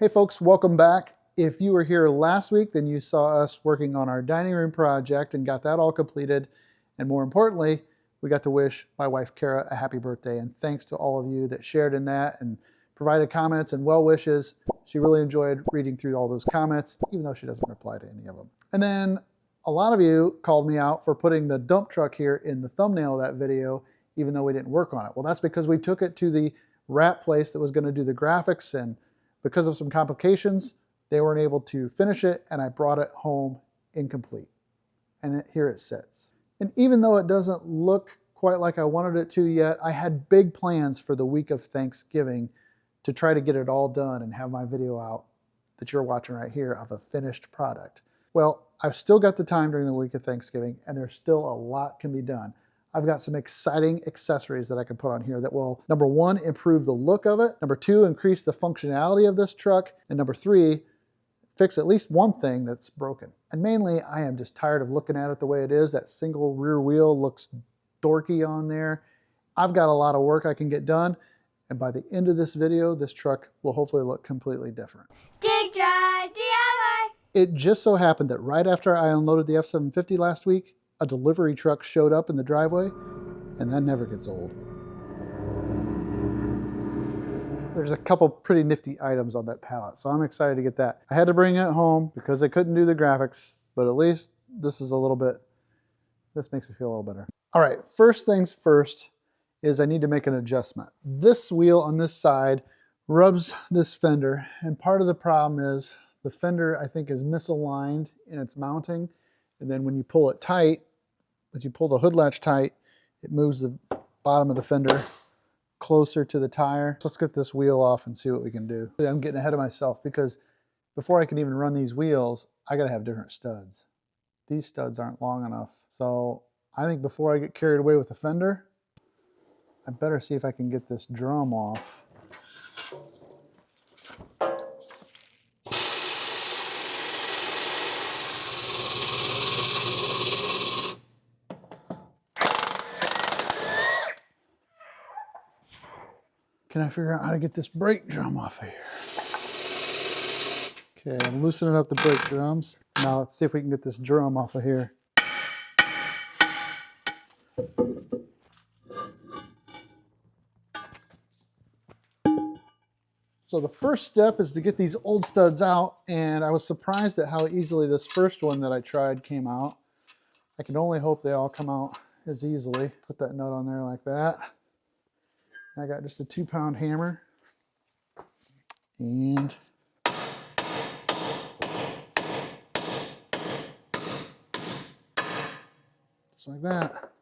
Hey folks, welcome back. If you were here last week, then you saw us working on our dining room project and got that all completed. And more importantly, we got to wish my wife Kara a happy birthday. And thanks to all of you that shared in that and provided comments and well wishes. She really enjoyed reading through all those comments, even though she doesn't reply to any of them. And then a lot of you called me out for putting the dump truck here in the thumbnail of that video, even though we didn't work on it. Well, that's because we took it to the wrap place that was going to do the graphics, and because of some complications, they weren't able to finish it, and I brought it home incomplete. And here it sits. And even though it doesn't look quite like I wanted it to yet, I had big plans for the week of Thanksgiving to try to get it all done and have my video out that you're watching right here of a finished product. Well, I've still got the time during the week of Thanksgiving, and there's still a lot can be done. I've got some exciting accessories that I can put on here that will, number one, improve the look of it, number two, increase the functionality of this truck, and number three, fix at least one thing that's broken. And mainly, I am just tired of looking at it the way it is. That single rear wheel looks dorky on there. I've got a lot of work I can get done, and by the end of this video, this truck will hopefully look completely different. Dig Drive DIY! It just so happened that right after I unloaded the F-750 last week, a delivery truck showed up in the driveway, and that never gets old. There's a couple pretty nifty items on that pallet, so I'm excited to get that. I had to bring it home because I couldn't do the graphics, but at least this is a little bit, this makes me feel a little better. All right, first things first is I need to make an adjustment. This wheel on this side rubs this fender, and part of the problem is the fender, I think, is misaligned in its mounting, and then when you pull it tight, if you pull the hood latch tight, it moves the bottom of the fender closer to the tire. So let's get this wheel off and see what we can do. I'm getting ahead of myself because before I can even run these wheels, I gotta have different studs. These studs aren't long enough. So I think before I get carried away with the fender, I better see if I can get this drum off. Can I figure out how to get this brake drum off of here? Okay, I'm loosening up the brake drums. Now let's see if we can get this drum off of here. So the first step is to get these old studs out, and I was surprised at how easily this first one that I tried came out. I can only hope they all come out as easily. Put that nut on there like that. I got just a 2-pound hammer, and just like that.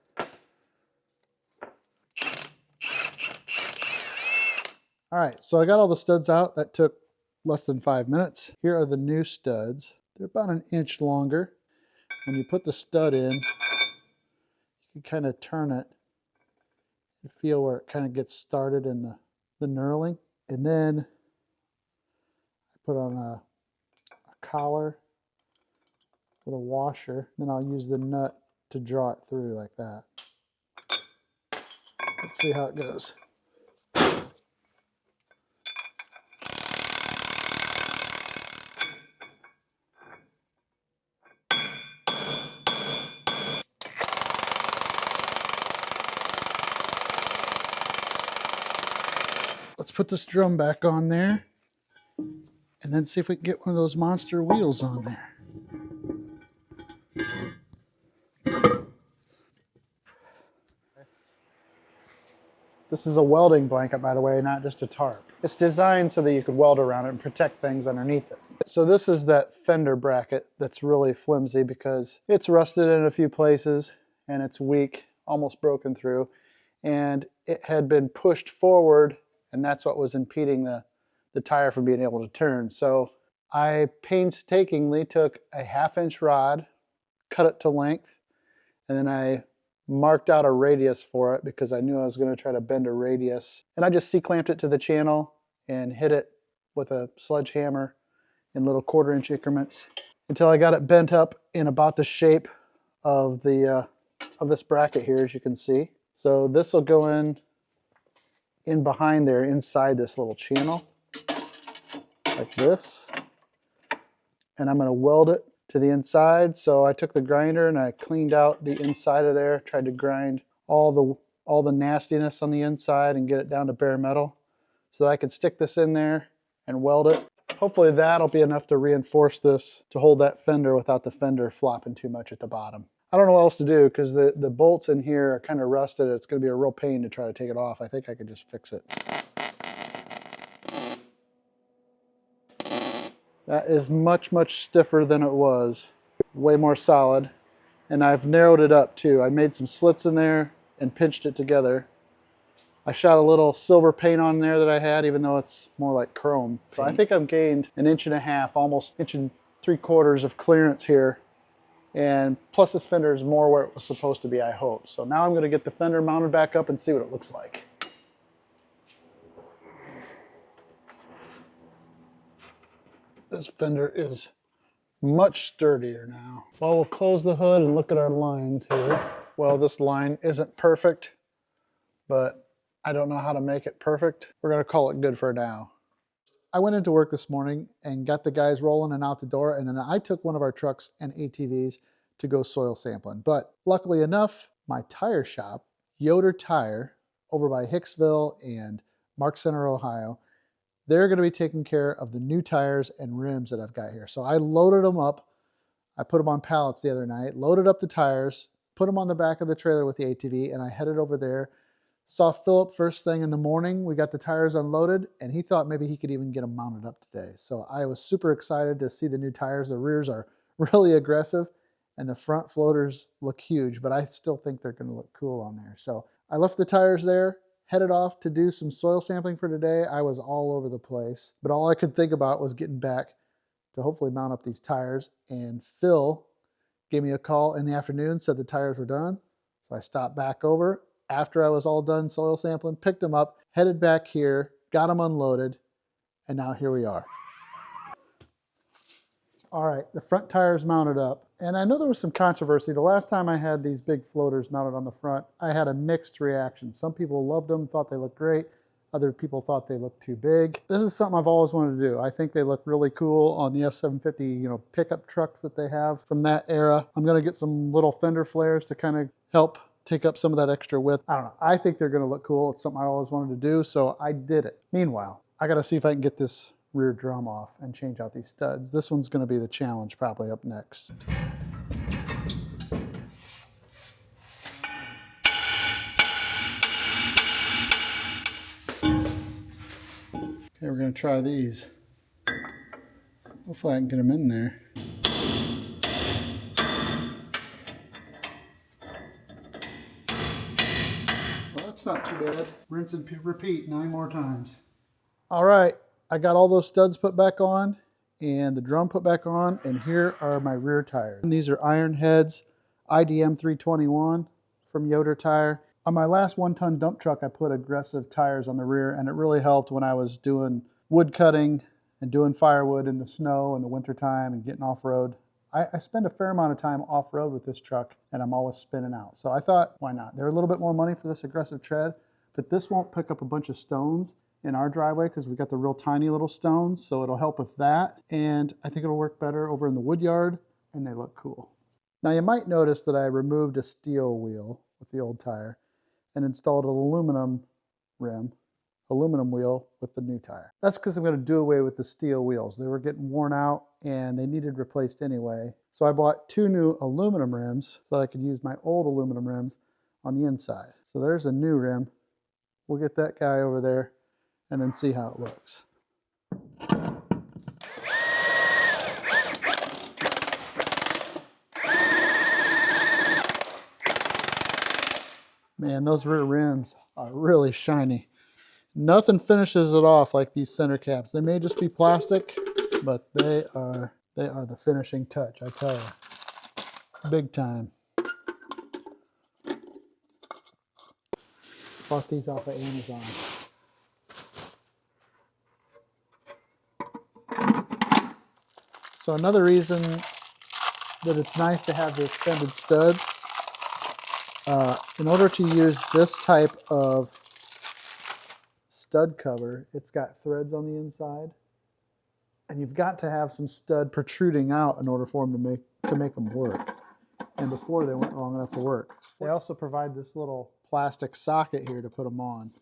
All right, so I got all the studs out. That took less than 5 minutes. Here are the new studs. They're about 1 inch longer. When you put the stud in, you can kind of turn it and feel where it kind of gets started in the knurling. And then I put on a collar with a washer. Then I'll use the nut to draw it through like that. Let's see how it goes. Let's put this drum back on there and then see if we can get one of those monster wheels on there. This is a welding blanket, by the way, not just a tarp. It's designed so that you could weld around it and protect things underneath it. So this is that fender bracket that's really flimsy because it's rusted in a few places and it's weak, almost broken through, and it had been pushed forward, and that's what was impeding the tire from being able to turn. So I painstakingly took a 1/2 inch rod, cut it to length, and then I marked out a radius for it because I knew I was going to try to bend a radius. And I just C-clamped it to the channel and hit it with a sledgehammer in little 1/4 inch increments until I got it bent up in about the shape of this bracket here, as you can see. So this will go in behind there, inside this little channel. like this. And I'm going to weld it to the inside. So I took the grinder and I cleaned out the inside of there, tried to grind all the nastiness on the inside and get it down to bare metal so that I could stick this in there and weld it. Hopefully that'll be enough to reinforce this to hold that fender without the fender flopping too much at the bottom. I don't know what else to do because the bolts in here are kind of rusted. It's going to be a real pain to try to take it off. I think I could just fix it. That is much, much stiffer than it was. Way more solid. And I've narrowed it up too. I made some slits in there and pinched it together. I shot a little silver paint on there that I had, even though it's more like chrome. So I think I've gained 1.5 inches, almost 1.75 inches of clearance here. And plus this fender is more where it was supposed to be, I hope. So now I'm going to get the fender mounted back up and see what it looks like. This fender is much sturdier now. Well, we'll close the hood and look at our lines here. Well, this line isn't perfect, but I don't know how to make it perfect. We're going to call it good for now. I went into work this morning and got the guys rolling and out the door, and then I took one of our trucks and ATVs to go soil sampling. But luckily enough, my tire shop, Yoder Tire, over by Hicksville and Mark Center, Ohio, they're going to be taking care of the new tires and rims that I've got here. So I loaded them up. I put them on pallets the other night, loaded up the tires, put them on the back of the trailer with the ATV, and I headed over there. Saw Philip first thing in the morning. We got the tires unloaded, and he thought maybe he could even get them mounted up today. So I was super excited to see the new tires. The rears are really aggressive, and the front floaters look huge, but I still think they're going to look cool on there. So I left the tires there, headed off to do some soil sampling for today. I was all over the place, but all I could think about was getting back to hopefully mount up these tires. And Phil gave me a call in the afternoon, said the tires were done. So I stopped back over after I was all done soil sampling, picked them up, headed back here, got them unloaded, and now here we are. All right, the front tire's mounted up. And I know there was some controversy. The last time I had these big floaters mounted on the front, I had a mixed reaction. Some people loved them, thought they looked great. Other people thought they looked too big. This is something I've always wanted to do. I think they look really cool on the F750, pickup trucks that they have from that era. I'm gonna get some little fender flares to kind of help take up some of that extra width. I don't know, I think they're gonna look cool. It's something I always wanted to do, so I did it. Meanwhile, I gotta see if I can get this rear drum off and change out these studs. This one's gonna be the challenge probably up next. Okay, we're gonna try these. Hopefully I can get them in there. Well, that's not too bad. Rinse and repeat 9 more times. All right, I got all those studs put back on and the drum put back on, and here are my rear tires. And these are Iron Heads IDM 321 from Yoder Tire. On my last 1-ton dump truck, I put aggressive tires on the rear, and it really helped when I was doing wood cutting and doing firewood in the snow in the wintertime and getting off-road. I spend a fair amount of time off-road with this truck, and I'm always spinning out. So I thought, why not? They're a little bit more money for this aggressive tread, but this won't pick up a bunch of stones in our driveway because we got the real tiny little stones, so it'll help with that. And I think it'll work better over in the wood yard, and they look cool. Now you might notice that I removed a steel wheel with the old tire and installed an aluminum wheel with the new tire. That's because I'm going to do away with the steel wheels. They were getting worn out and they needed replaced anyway. So I bought 2 new aluminum rims so that I could use my old aluminum rims on the inside. So there's a new rim. We'll get that guy over there and then see how it looks. Man, those rear rims are really shiny. Nothing finishes it off like these center caps. They may just be plastic, but they are the finishing touch, I tell you. Big time. Bought these off of Amazon. So another reason that it's nice to have the extended studs, in order to use this type of stud cover, it's got threads on the inside. And you've got to have some stud protruding out in order for them to make them work. And before they weren't long enough to work. They also provide this little plastic socket here to put them on.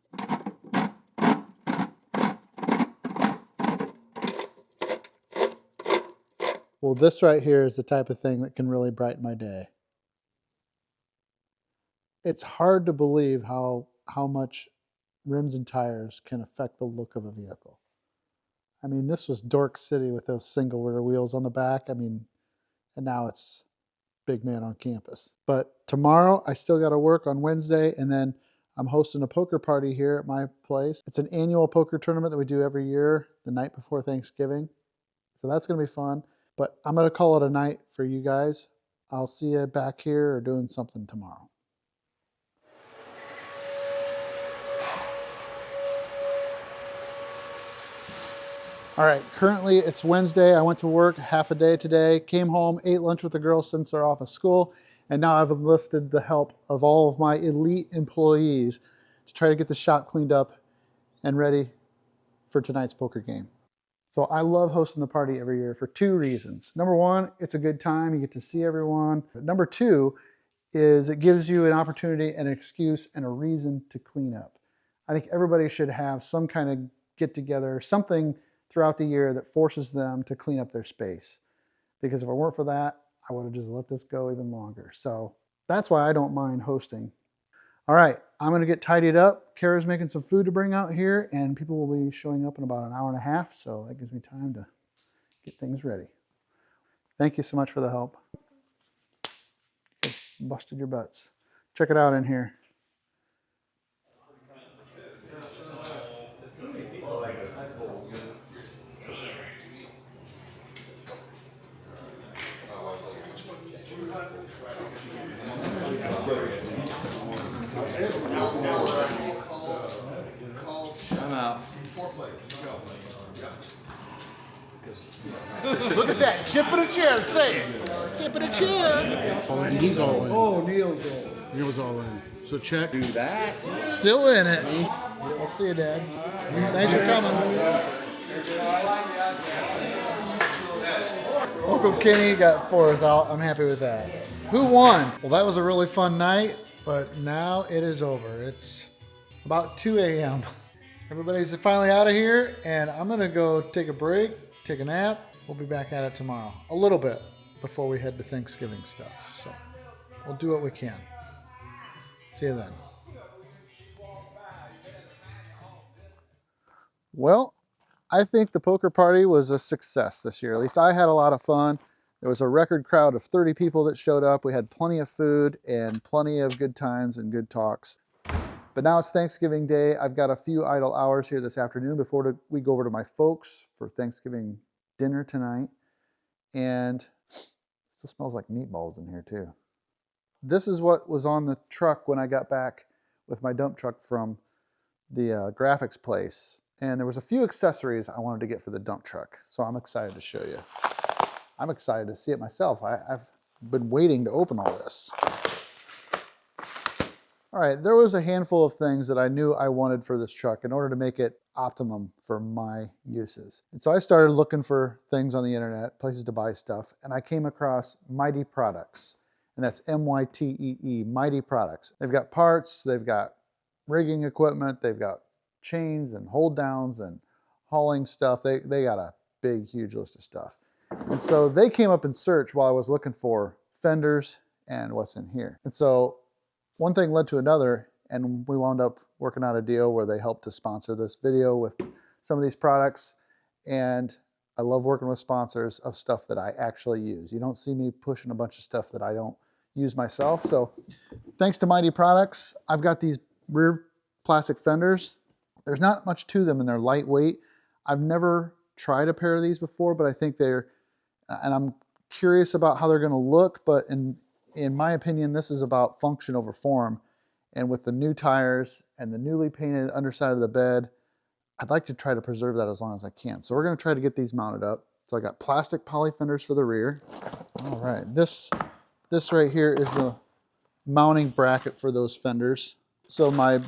Well, this right here is the type of thing that can really brighten my day. It's hard to believe how much rims and tires can affect the look of a vehicle. I mean, this was Dork City with those single rear wheels on the back. I mean, and now it's big man on campus. But tomorrow, I still got to work on Wednesday, and then I'm hosting a poker party here at my place. It's an annual poker tournament that we do every year, the night before Thanksgiving. So that's going to be fun. But I'm going to call it a night for you guys. I'll see you back here or doing something tomorrow. All right, currently it's Wednesday. I went to work half a day today, came home, ate lunch with the girls since they're off of school, and now I've enlisted the help of all of my elite employees to try to get the shop cleaned up and ready for tonight's poker game. So I love hosting the party every year for two reasons. Number one, it's a good time. You get to see everyone. But number two is it gives you an opportunity, an excuse, and a reason to clean up. I think everybody should have some kind of get together, something throughout the year that forces them to clean up their space. Because if it weren't for that, I would have just let this go even longer. So that's why I don't mind hosting. All right, I'm gonna get tidied up. Kara's making some food to bring out here, and people will be showing up in about an hour and a half, so that gives me time to get things ready. Thank you so much for the help. You guys busted your butts. Check it out in here. I'm out. Look at that, chip in a chair, say it. Chip in a chair. Oh, and he's all in. Oh, Neil's all. Neil's all in. So check. Do that. Still in it. I'll see you, Dad. Thanks for coming. Uncle Kenny got fourth out. I'm happy with that. Who won? Well, that was a really fun night, but now it is over. It's about 2 a.m. Everybody's finally out of here, and I'm gonna go take a break, take a nap. We'll be back at it tomorrow, a little bit before we head to Thanksgiving stuff. So we'll do what we can. See you then. Well, I think the poker party was a success this year. At least I had a lot of fun. There was a record crowd of 30 people that showed up. We had plenty of food and plenty of good times and good talks. But now it's Thanksgiving Day. I've got a few idle hours here this afternoon before we go over to my folks for Thanksgiving dinner tonight. And it still smells like meatballs in here too. This is what was on the truck when I got back with my dump truck from the graphics place. And there was a few accessories I wanted to get for the dump truck. So I'm excited to show you. I'm excited to see it myself. I've been waiting to open all this. All right, there was a handful of things that I knew I wanted for this truck in order to make it optimum for my uses. And so I started looking for things on the internet, places to buy stuff, and I came across Mighty Products. And that's M-Y-T-E-E, Mighty Products. They've got parts, they've got rigging equipment, they've got chains and hold downs and hauling stuff. They got a big, huge list of stuff. And so they came up in search while I was looking for fenders and what's in here. And so one thing led to another, and we wound up working out a deal where they helped to sponsor this video with some of these products. And I love working with sponsors of stuff that I actually use. You don't see me pushing a bunch of stuff that I don't use myself. So thanks to Mighty Products, I've got these rear plastic fenders. There's not much to them and they're lightweight. I've never tried a pair of these before, but I think they're, and I'm curious about how they're gonna look, but in my opinion, this is about function over form. And with the new tires and the newly painted underside of the bed, I'd like to try to preserve that as long as I can. So we're gonna try to get these mounted up. So I got plastic poly fenders for the rear. All right, this right here is the mounting bracket for those fenders. So my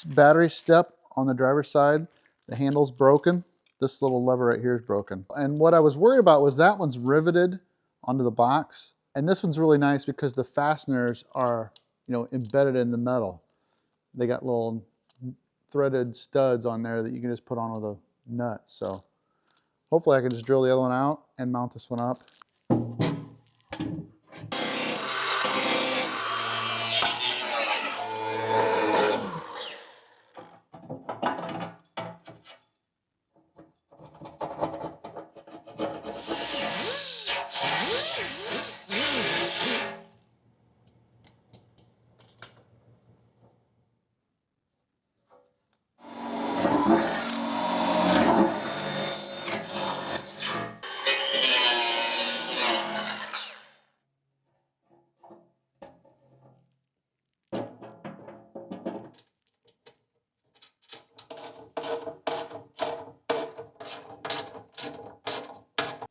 battery step on the driver's side, the handle's broken. this little lever right here is broken. And what I was worried about was that one's riveted onto the box. And this one's really nice because the fasteners are, you know, embedded in the metal. They got little threaded studs on there that you can just put on with a nut. So hopefully I can just drill the other one out and mount this one up.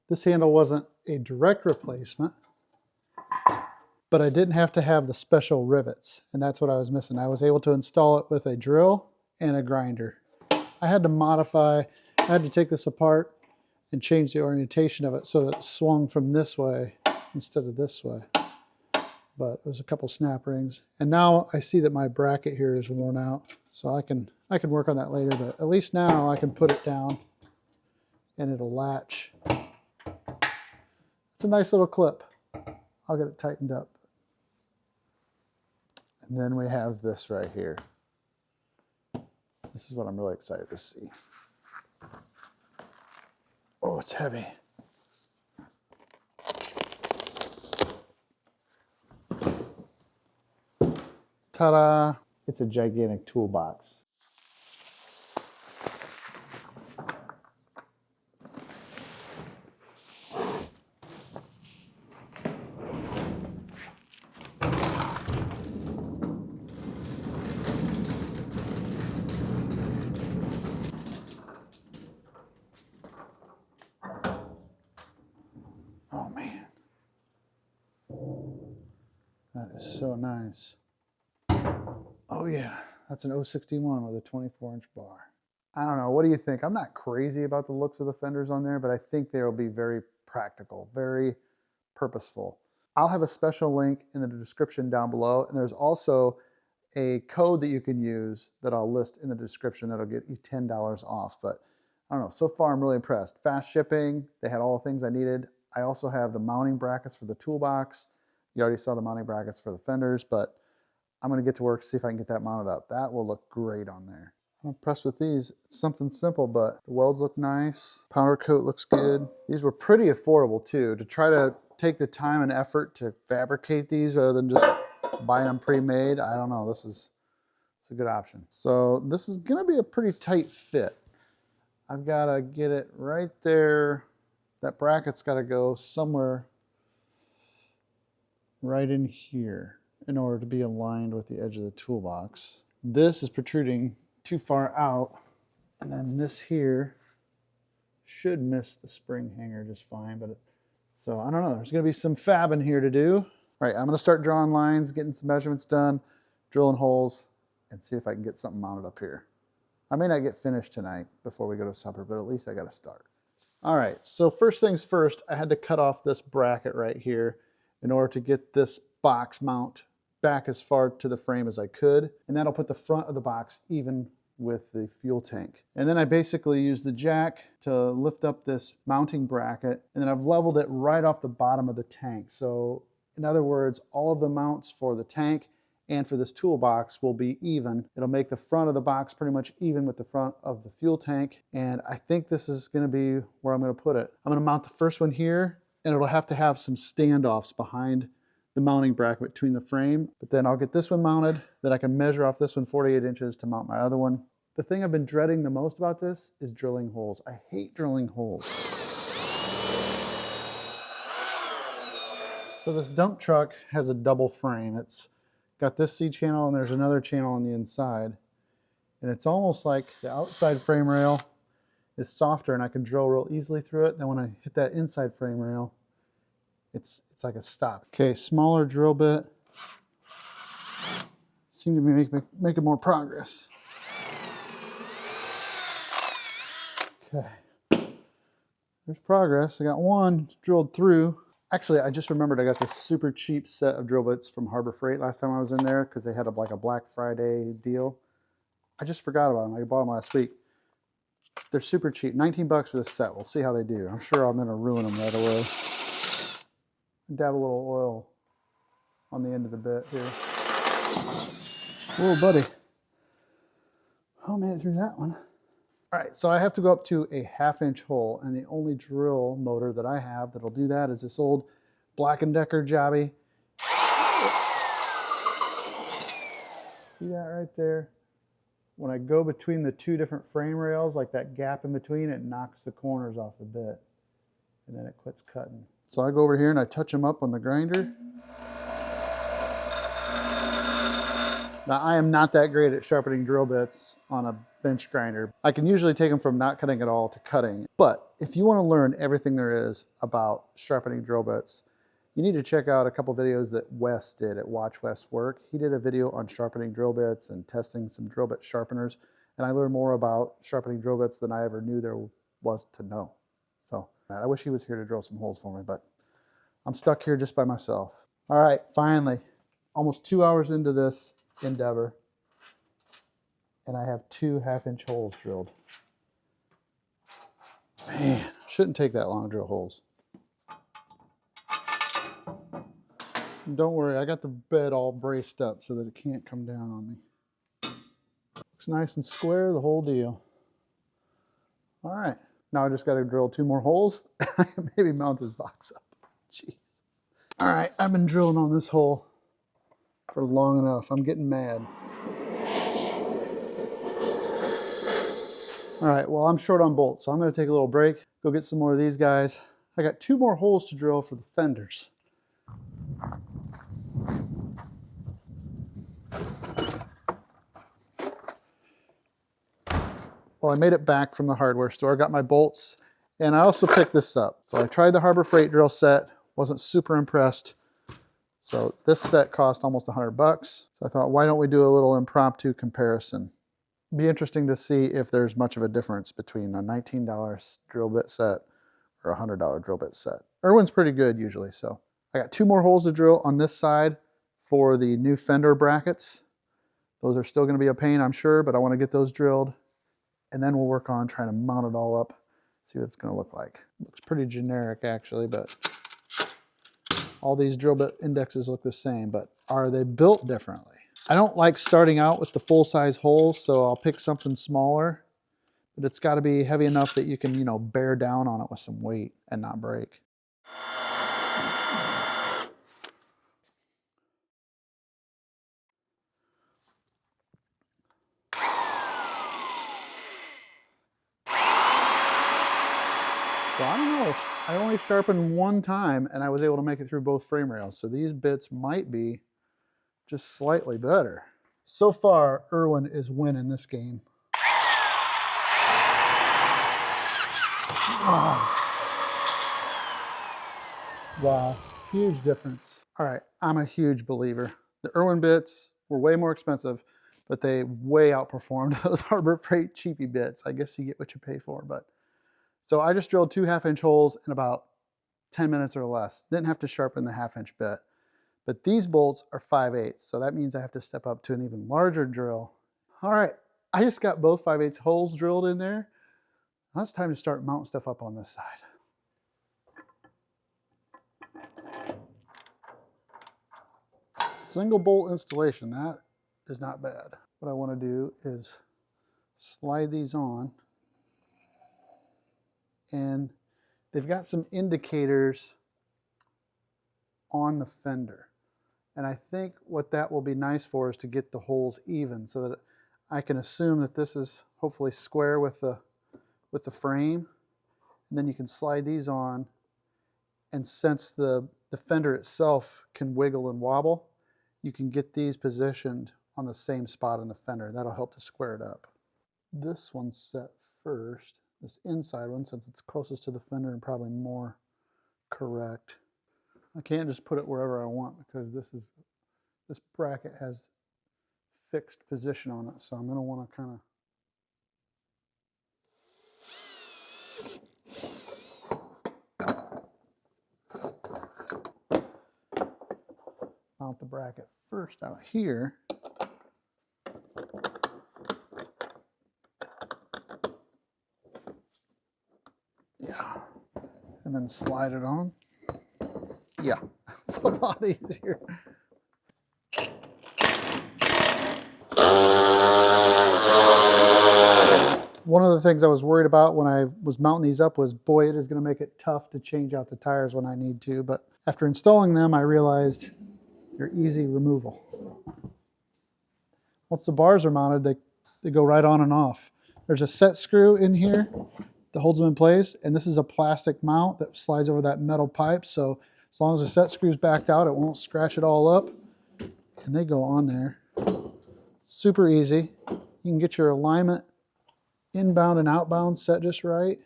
This handle wasn't a direct replacement, but I didn't have to have the special rivets, and that's what I was missing. I was able to install it with a drill and a grinder. I had to modify, I had to take this apart and change the orientation of it so that it swung from this way instead of this way. But it was a couple snap rings. And now I see that my bracket here is worn out, so I can work on that later, but at least now I can put it down and it'll latch. It's a nice little clip. I'll get it tightened up. And then we have this right here. This is what I'm really excited to see. Oh, it's heavy. Ta-da! It's a gigantic toolbox. Oh man, that is so nice. Oh yeah, that's an 061 with a 24-inch bar. I don't know, what do you think? I'm not crazy about the looks of the fenders on there, but I think they'll be very practical, very purposeful. I'll have a special link in the description down below, and there's also a code that you can use that I'll list in the description that'll get you $10 off. But I don't know, so far I'm really impressed. Fast shipping, they had all the things I needed. I also have the mounting brackets for the toolbox. You already saw the mounting brackets for the fenders, but I'm gonna get to work to see if I can get that mounted up. That will look great on there. I'm impressed with these. It's something simple, but the welds look nice. Powder coat looks good. These were pretty affordable too. To try to take the time and effort to fabricate these rather than just buying them pre-made, I don't know, it's a good option. So this is gonna be a pretty tight fit. I've gotta get it right there. That bracket's gotta go somewhere right in here in order to be aligned with the edge of the toolbox. This is protruding too far out, and then this here should miss the spring hanger just fine, but so I don't know, there's gonna be some fabbing here to do. All right, I'm gonna start drawing lines, getting some measurements done, drilling holes, and see if I can get something mounted up here. I may not get finished tonight before we go to supper, but at least I gotta start. All right, so first things first, I had to cut off this bracket right here in order to get this box mount back as far to the frame as I could, and that'll put the front of the box even with the fuel tank. And then I basically used the jack to lift up this mounting bracket, and then I've leveled it right off the bottom of the tank. So in other words, all of the mounts for the tank and for this toolbox will be even. It'll make the front of the box pretty much even with the front of the fuel tank. And I think this is gonna be where I'm gonna put it. I'm gonna mount the first one here, and it'll have to have some standoffs behind the mounting bracket between the frame. But then I'll get this one mounted, then I can measure off this one 48 inches to mount my other one. The thing I've been dreading the most about this is drilling holes. I hate drilling holes. So this dump truck has a double frame. It's got this C channel and there's another channel on the inside. And it's almost like the outside frame rail is softer and I can drill real easily through it. Then when I hit that inside frame rail, it's like a stop. Okay, smaller drill bit. Seem to be making more progress. Okay, there's progress. I got one drilled through. Actually, I just remembered I got this super cheap set of drill bits from Harbor Freight last time I was in there because they had like a Black Friday deal. I just forgot about them. I bought them last week. They're super cheap. 19 bucks for this set. We'll see how they do. I'm sure I'm going to ruin them right away. Dab a little oil on the end of the bit here. Whoa, buddy. Oh, made it through that one. All right, so I have to go up to a 1/2-inch hole, and the only drill motor that I have that'll do that is this old Black & Decker Jobby. See that right there? When I go between the two different frame rails, like that gap in between, it knocks the corners off the bit, and then it quits cutting. So I go over here and I touch them up on the grinder. Now, I am not that great at sharpening drill bits on a bench grinder. I can usually take them from not cutting at all to cutting. But if you want to learn everything there is about sharpening drill bits, you need to check out a couple videos that Wes did at Watch Wes Work. He did a video on sharpening drill bits and testing some drill bit sharpeners. And I learned more about sharpening drill bits than I ever knew there was to know. So I wish he was here to drill some holes for me, but I'm stuck here just by myself. All right, finally, almost 2 hours into this endeavor, and I have 2 1/2-inch holes drilled. Man, shouldn't take that long to drill holes. Don't worry, I got the bed all braced up so that it can't come down on me. Looks nice and square, the whole deal. All right, now I just got to drill 2 more holes. Maybe mount this box up. Jeez. All right, I've been drilling on this hole for long enough. I'm getting mad. All right, well, I'm short on bolts, so I'm going to take a little break, go get some more of these guys. I got 2 more holes to drill for the fenders. Well, I made it back from the hardware store, got my bolts, and I also picked this up. So I tried the Harbor Freight drill set, wasn't super impressed. So this set cost almost 100 bucks. So I thought, why don't we do a little impromptu comparison? Be interesting to see if there's much of a difference between a $19 drill bit set or a $100 drill bit set. Irwin's pretty good usually, so. I got 2 more holes to drill on this side for the new fender brackets. Those are still gonna be a pain, I'm sure, but I wanna get those drilled. And then we'll work on trying to mount it all up, see what it's gonna look like. Looks pretty generic actually, but all these drill bit indexes look the same, but are they built differently? I don't like starting out with the full-size holes, so I'll pick something smaller, but it's gotta be heavy enough that you can, you know, bear down on it with some weight and not break. So I don't know, I only sharpened 1 time and I was able to make it through both frame rails. So these bits might be just slightly better. So far, Irwin is winning this game. Oh. Wow, huge difference. All right, I'm a huge believer. The Irwin bits were way more expensive, but they way outperformed those Harbor Freight cheapy bits. I guess you get what you pay for, but. So I just drilled 2 1/2-inch holes in about 10 minutes or less. Didn't have to sharpen the 1/2-inch bit. But these bolts are 5/8, so that means I have to step up to an even larger drill. All right, I just got both 5/8 holes drilled in there. Now it's time to start mounting stuff up on this side. Single bolt installation, that is not bad. What I want to do is slide these on. And they've got some indicators on the fender. And I think what that will be nice for is to get the holes even so that I can assume that this is hopefully square with the frame. And then you can slide these on, and since the fender itself can wiggle and wobble, you can get these positioned on the same spot on the fender. That'll help to square it up. This one's set first. This inside one, since it's closest to the fender and probably more correct. I can't just put it wherever I want because this bracket has fixed position on it, so I'm going to want to kind of mount the bracket first out here. Yeah. And then slide it on. Yeah, it's a lot easier. One of the things I was worried about when I was mounting these up was, boy, it is going to make it tough to change out the tires when I need to. But after installing them, I realized they're easy removal. Once the bars are mounted, they go right on and off. There's a set screw in here that holds them in place, and this is a plastic mount that slides over that metal pipe. So as long as the set screw's backed out, it won't scratch it all up. And they go on there. Super easy. You can get your alignment inbound and outbound set just right.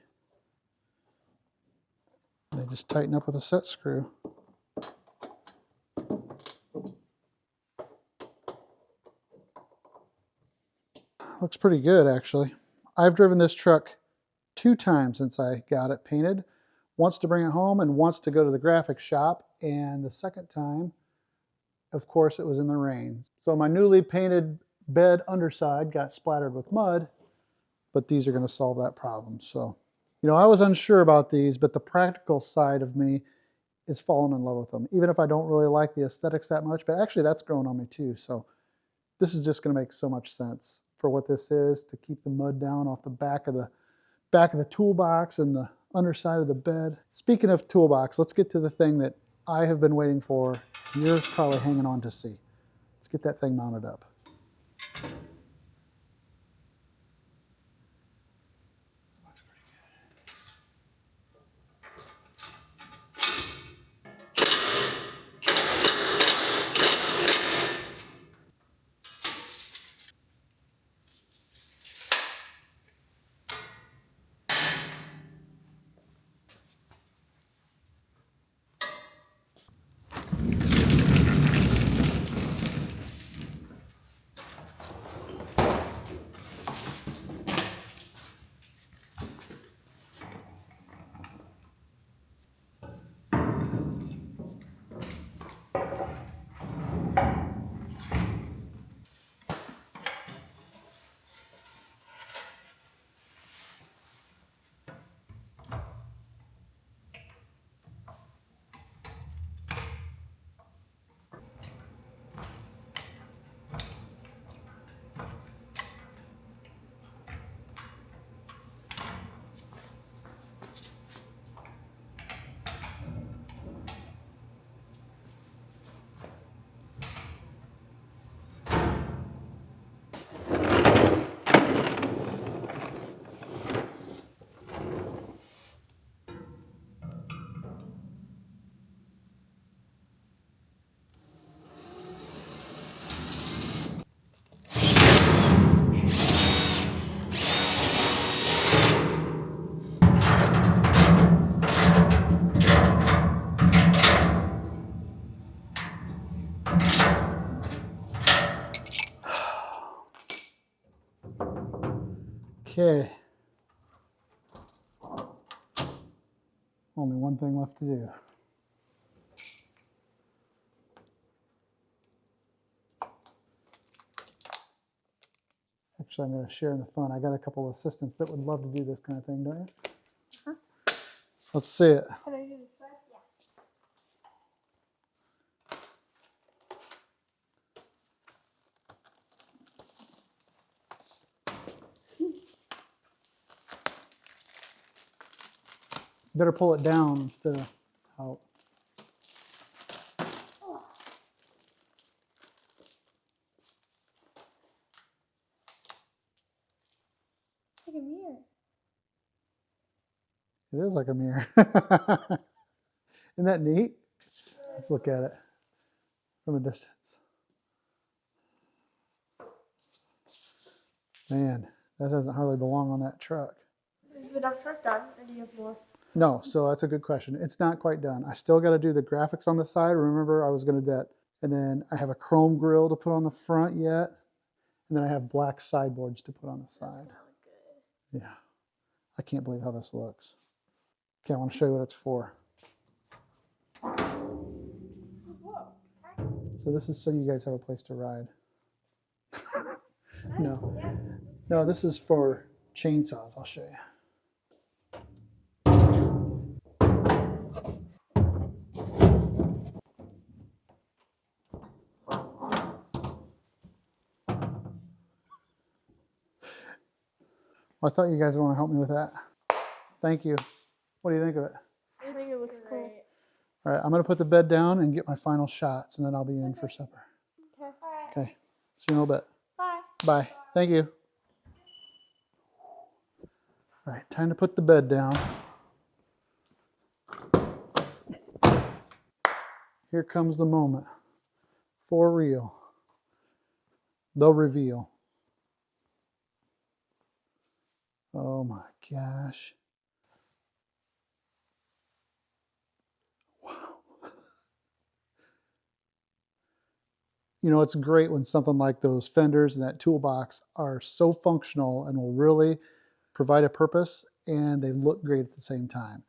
They just tighten up with a set screw. Looks pretty good, actually. I've driven this truck 2 times since I got it painted. Once to bring it home and once to go to the graphics shop. And the second time, of course, it was in the rain. So my newly painted bed underside got splattered with mud, but these are going to solve that problem. So, you know, I was unsure about these, but the practical side of me is falling in love with them, even if I don't really like the aesthetics that much. But actually, that's grown on me too. So this is just going to make so much sense for what this is, to keep the mud down off the back of the toolbox and the underside of the bed. Speaking of toolbox, let's get to the thing that I have been waiting for. You're probably hanging on to see. Let's get that thing mounted up. Okay. Only one thing left to do. Actually, I'm going to share in the fun. I got a couple of assistants that would love to do this kind of thing, don't you? Huh? Let's see it. Can I do this side? Better pull it down instead of out. Like a mirror. It is like a mirror. Isn't that neat? Let's look at it from a distance. Man, that doesn't hardly belong on that truck. Is the duct work done, or do you have more? No, so that's a good question. It's not quite done. I still got to do the graphics on the side. Remember, I was going to do that. And then I have a chrome grille to put on the front yet. And then I have black sideboards to put on the That's side. not good. Yeah. I can't believe how this looks. Okay, I want to show you what it's for. Whoa. So this is so you guys have a place to ride. Nice. No. Yeah. No, this is for chainsaws. I'll show you. Well, I thought you guys would want to help me with that. Thank you. What do you think of it? I think it looks cool. All right, I'm going to put the bed down and get my final shots, and then I'll be in for supper. Okay. All right. Okay. See you in a little bit. Bye. Bye. Thank you. All right, time to put the bed down. Here comes the moment. For real. The reveal. Oh my gosh. Wow. You know, it's great when something like those fenders and that toolbox are so functional and will really provide a purpose, and they look great at the same time.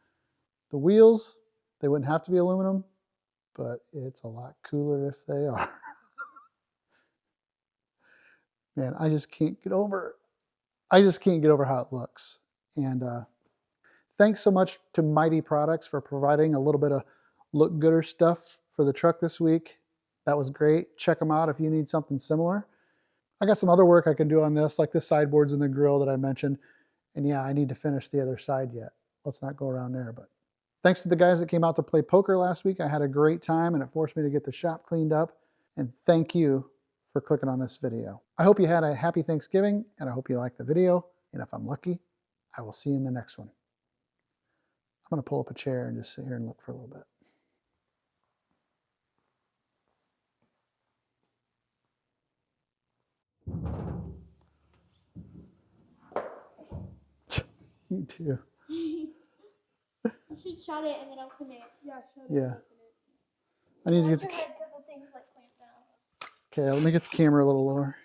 The wheels, they wouldn't have to be aluminum, but it's a lot cooler if they are. Man, I just can't get over it. I just can't get over how it looks. And thanks so much to Mighty Products for providing a little bit of look gooder stuff for the truck this week. That was great. Check them out if you need something similar. I got some other work I can do on this, like the sideboards and the grill that I mentioned. And yeah, I need to finish the other side yet. Let's not go around there. But thanks to the guys that came out to play poker last week. I had a great time, and it forced me to get the shop cleaned up. And thank you for clicking on this video. I hope you had a happy Thanksgiving, and I hope you liked the video. And if I'm lucky, I will see you in the next one. I'm going to pull up a chair and just sit here and look for a little bit. You too. You should shut it and then open it. Yeah. Shut Yeah. it. I need to get Watch the your head because the thing's like clamped down. okay. Let me get the camera a little lower.